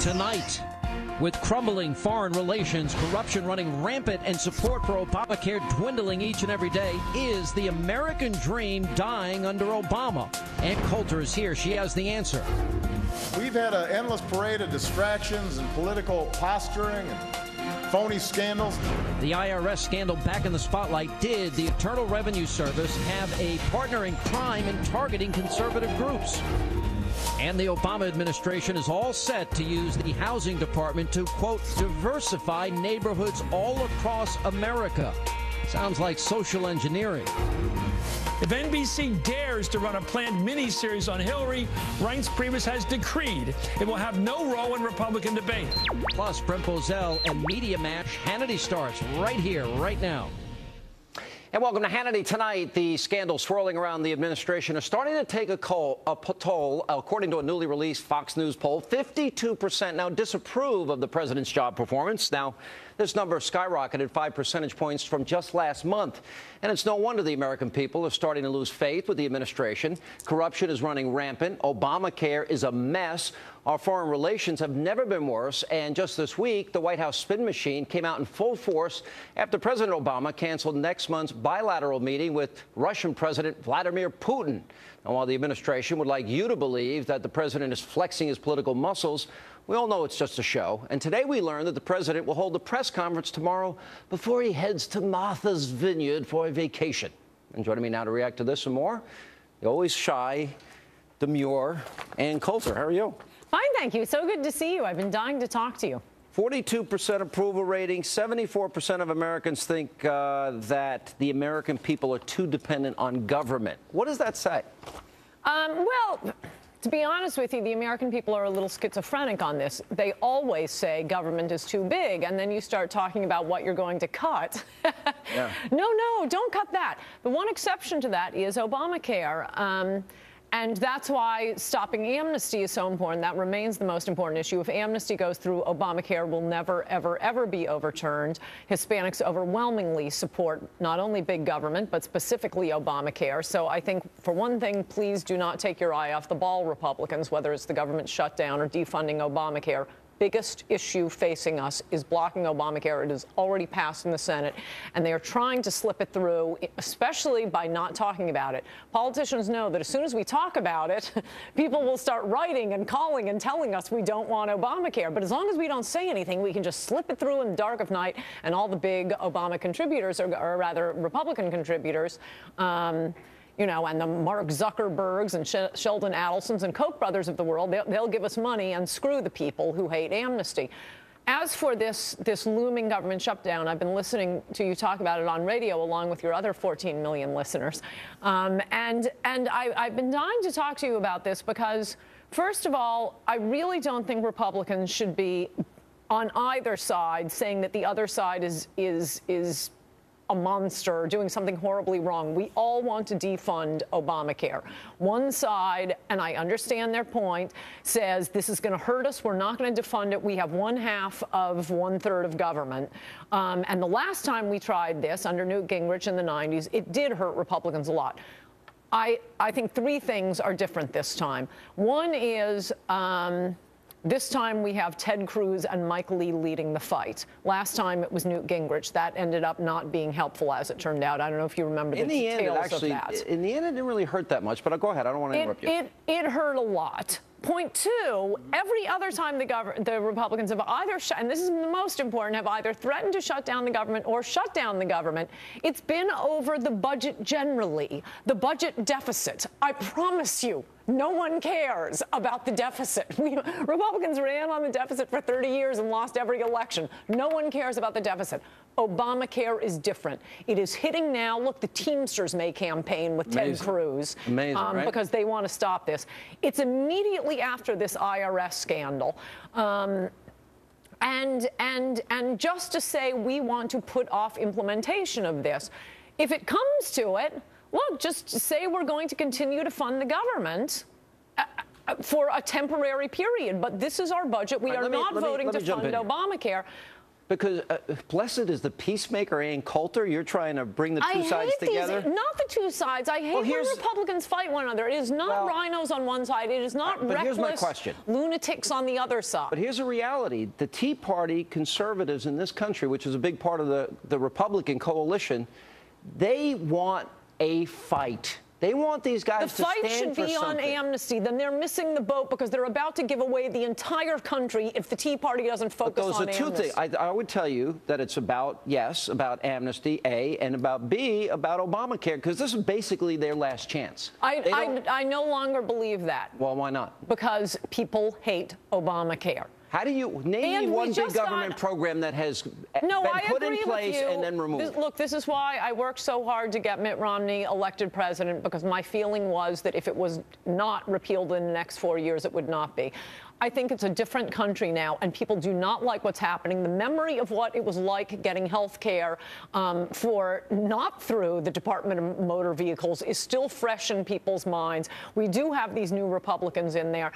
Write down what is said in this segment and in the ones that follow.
Tonight, with crumbling foreign relations, corruption running rampant, and support for Obamacare dwindling each and every day, is the American dream dying under Obama? Ann Coulter is here. She has the answer. We've had an endless parade of distractions and political posturing and phony scandals. The IRS scandal back in the spotlight. Did the Internal Revenue Service have a partner in crime in targeting conservative groups? And the Obama administration is all set to use the housing department to, quote, diversify neighborhoods all across America. Sounds like social engineering. If NBC dares to run a planned miniseries on Hillary, Reince Priebus has decreed it will have no role in Republican debate. Plus, Brent Bozell and Media Match. Hannity starts right here, right now. And welcome to Hannity Tonight. The scandal swirling around the administration is starting to take a toll. According to a newly released Fox News poll, 52% now disapprove of the president's job performance. Now, this number skyrocketed 5 percentage points from just last month. And it's no wonder the American people are starting to lose faith with the administration. Corruption is running rampant. Obamacare is a mess. Our foreign relations have never been worse. And just this week, the White House spin machine came out in full force after President Obama canceled next month's bilateral meeting with Russian President Vladimir Putin. And while the administration would like you to believe that the president is flexing his political muscles, we all know it's just a show. And today we learned that the president will hold a press conference tomorrow before he heads to Martha's Vineyard for a vacation. And joining me now to react to this and more, the always shy, demure, Ann Coulter. How are you? Fine, thank you. So good to see you. I've been dying to talk to you. 42% approval rating. 74% of Americans think that the American people are too dependent on government. What does that say? Well, to be honest with you, the American people are a little schizophrenic on this. They always say government is too big, and then you start talking about what you're going to cut. Yeah. No, don't cut that. The one exception to that is Obamacare. And that's why stopping amnesty is so important. That remains the most important issue. If amnesty goes through, Obamacare will never, ever, ever be overturned. Hispanics overwhelmingly support not only big government, but specifically Obamacare. So I think, for one thing, please do not take your eye off the ball, Republicans, whether it's the government shutdown or defunding Obamacare. Biggest issue facing us is blocking Obamacare. It is already passed in the Senate, and they are trying to slip it through, especially by not talking about it. Politicians know that as soon as we talk about it, people will start writing and calling and telling us we don't want Obamacare. But as long as we don't say anything, we can just slip it through in the dark of night, and all the big Obama contributors, or rather Republican contributors, you know, and the Mark Zuckerbergs and Sheldon Adelsons and Koch brothers of the world, they'll give us money and screw the people who hate amnesty. As for this looming government shutdown, I've been listening to you talk about it on radio along with your other 14 million listeners. And I've been dying to talk to you about this because, first of all, I really don't think Republicans should be on either side saying that the other side is a monster, doing something horribly wrong. We all want to defund Obamacare. One side, and I understand their point, says this is going to hurt us. We're not going to defund it. We have 1/2 of 1/3 of government. And the last time we tried this under Newt Gingrich in the 90s, it did hurt Republicans a lot. I think three things are different this time. One is this time we have Ted Cruz and Mike Lee leading the fight. Last time it was Newt Gingrich. That ended up not being helpful, as it turned out. I don't know if you remember the details of that. In the end, it didn't really hurt that much, but go ahead. I don't want to interrupt you. It hurt a lot. Point two, every other time the Republicans have either, and this is the most important, have either threatened to shut down the government or shut down the government, it's been over the budget generally, the budget deficit. I promise you, no one cares about the deficit. Republicans ran on the deficit for 30 years and lost every election. No one cares about the deficit. Obamacare is different. It is hitting now. Look, the Teamsters may campaign with Ted Cruz right? Because they want to stop this. It's immediately after this IRS scandal. And just to say we want to put off implementation of this, if it comes to it, look, just say we're going to continue to fund the government for a temporary period. But this is our budget. We are not voting to fund Obamacare. Because blessed is the peacemaker, and Coulter. You're trying to bring the two sides together. Not the two sides. I hate when Republicans fight one another. It is not rhinos on one side. It is not reckless lunatics on the other side. But here's a reality: the Tea Party conservatives in this country, which is a big part of the Republican coalition, they want a fight. They want these guys to stand for something. The fight should be on amnesty. Then they're missing the boat because they're about to give away the entire country if the Tea Party doesn't focus on amnesty. Those are two things. I would tell you that it's about, yes, about amnesty, A, and about B, about Obamacare, because this is basically their last chance. I no longer believe that. Well, why not? Because people hate Obamacare. How do you name me one big government program that has been put in place and then removed? Look, this is why I worked so hard to get Mitt Romney elected president, because my feeling was that if it was not repealed in the next 4 years, it would not be. I think it's a different country now, and people do not like what's happening. The memory of what it was like getting health care for not through the Department of Motor Vehicles is still fresh in people's minds. We do have these new Republicans in there.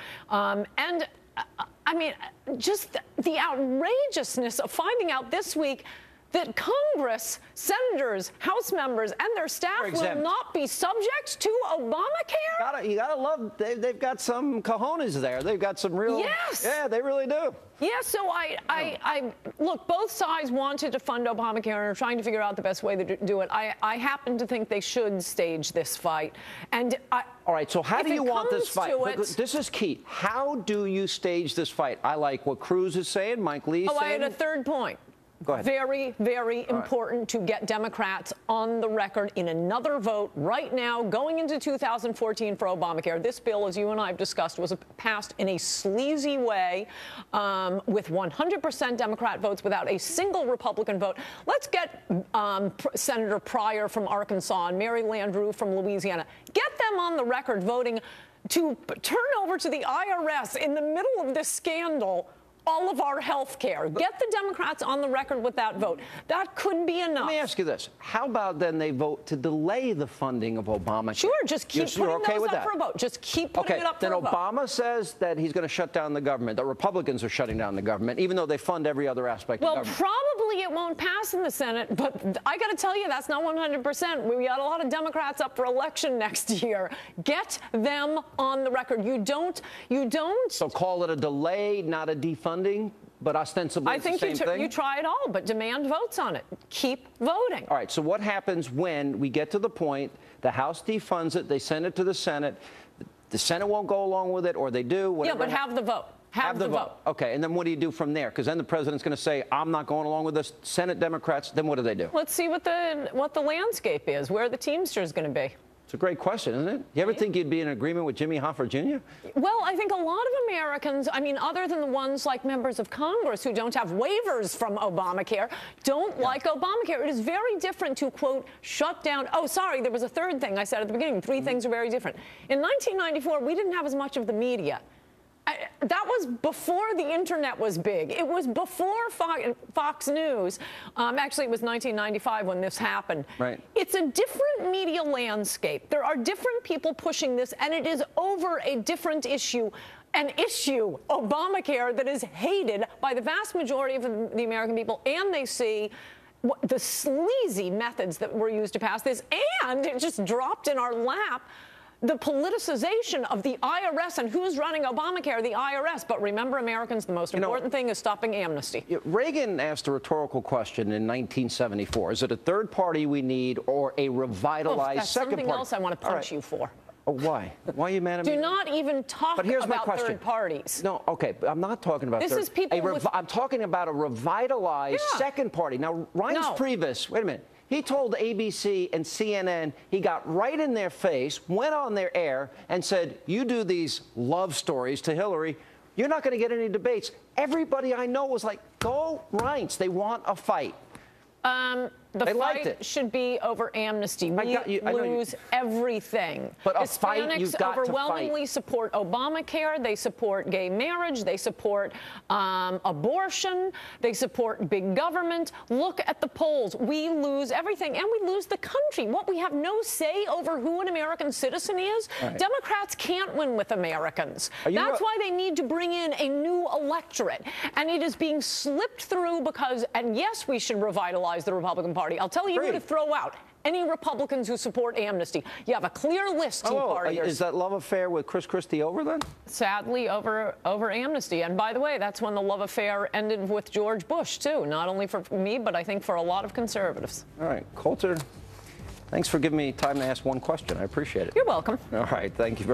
I mean, just the outrageousness of finding out this week that Congress, senators, House members, and their staff will not be subject to Obamacare? You gotta love, they've got some cojones there. They've got some real... Yes. Yeah, they really do. Yeah, so look, both sides wanted to fund Obamacare and are trying to figure out the best way to do it. I happen to think they should stage this fight. And all right, so how do you want this fight? This is key. How do you stage this fight? I like what Cruz is saying, Mike Lee is saying. I had a third point. Go ahead. Very, very important to get Democrats on the record in another vote right now going into 2014 for Obamacare. This bill, as you and I have discussed, was passed in a sleazy way with 100% Democrat votes without a single Republican vote. Let's get Senator Pryor from Arkansas and Mary Landrieu from Louisiana. Get them on the record voting to turn over to the IRS in the middle of this scandal all of our health care. Get the Democrats on the record with that vote. That could be enough. Let me ask you this. How about then they vote to delay the funding of Obamacare? Sure, just keep putting those up for a vote. Just keep putting it up for a vote. Then Obama says that he's going to shut down the government. The Republicans are shutting down the government, even though they fund every other aspect of government. Well, probably it won't pass in the Senate, but I got to tell you, that's not 100%. We got a lot of Democrats up for election next year. Get them on the record. You don't. So call it a delay, not a defunding? But ostensibly it's the same thing? You try it all, but demand votes on it. Keep voting. All right, so what happens when we get to the point the House defunds it, they send it to the Senate, the Senate won't go along with it, or they do, whatever. Yeah, but have the vote. Have the vote. Okay, and then what do you do from there? Because then the president's going to say, I'm not going along with this. Senate Democrats, then what do they do? Let's see what the landscape is, where the Teamsters going to be. It's a great question, isn't it? You ever think you'd be in agreement with Jimmy Hoffa Jr.? Well, I think a lot of Americans, I mean, other than the ones like members of Congress who don't have waivers from Obamacare, don't like Obamacare. It is very different to, quote, shut down. Oh, sorry, there was a third thing I said at the beginning. Three things are very different. In 1994, we didn't have as much of the media. That was before the internet was big. It was before Fox News. Actually, it was 1995 when this happened. Right. It's a different media landscape. There are different people pushing this, and it is over a different issue. An issue, Obamacare, that is hated by the vast majority of the American people, and they see the sleazy methods that were used to pass this, and it just dropped in our lap. The politicization of the IRS and who's running Obamacare, the IRS. But remember, Americans, the most important thing is stopping amnesty. Reagan asked a rhetorical question in 1974. Is it a third party we need or a revitalized second party? That's something else I want to punch you for. Oh, why? Why are you mad at me? Do not even talk about third parties. No, okay, but I'm not talking about this. I'm talking about a revitalized second party. Now, Reince Priebus, wait a minute. He told ABC and CNN, he got right in their face, went on their air, and said, you do these love stories to Hillary, you're not going to get any debates. Everybody I know was like, go Reince, they want a fight. The They liked fight it. should be over amnesty. We lose everything. But a Hispanics fight, you've got to fight. overwhelmingly support Obamacare. They support gay marriage. They support abortion. They support big government. Look at the polls. We lose everything, and we lose the country. What, we have no say over who an American citizen is? Right. Democrats can't win with Americans. That's why they need to bring in a new electorate. And it is being slipped through because, and yes, we should revitalize the Republican Party. I'll tell you who to throw out. Any Republicans who support amnesty. You have a clear list, Tea Partiers. Is that love affair with Chris Christie over then? Sadly, over amnesty. And by the way, that's when the love affair ended with George Bush, too. Not only for me, but I think for a lot of conservatives. All right, Coulter, thanks for giving me time to ask one question. I appreciate it. You're welcome. All right, thank you very much.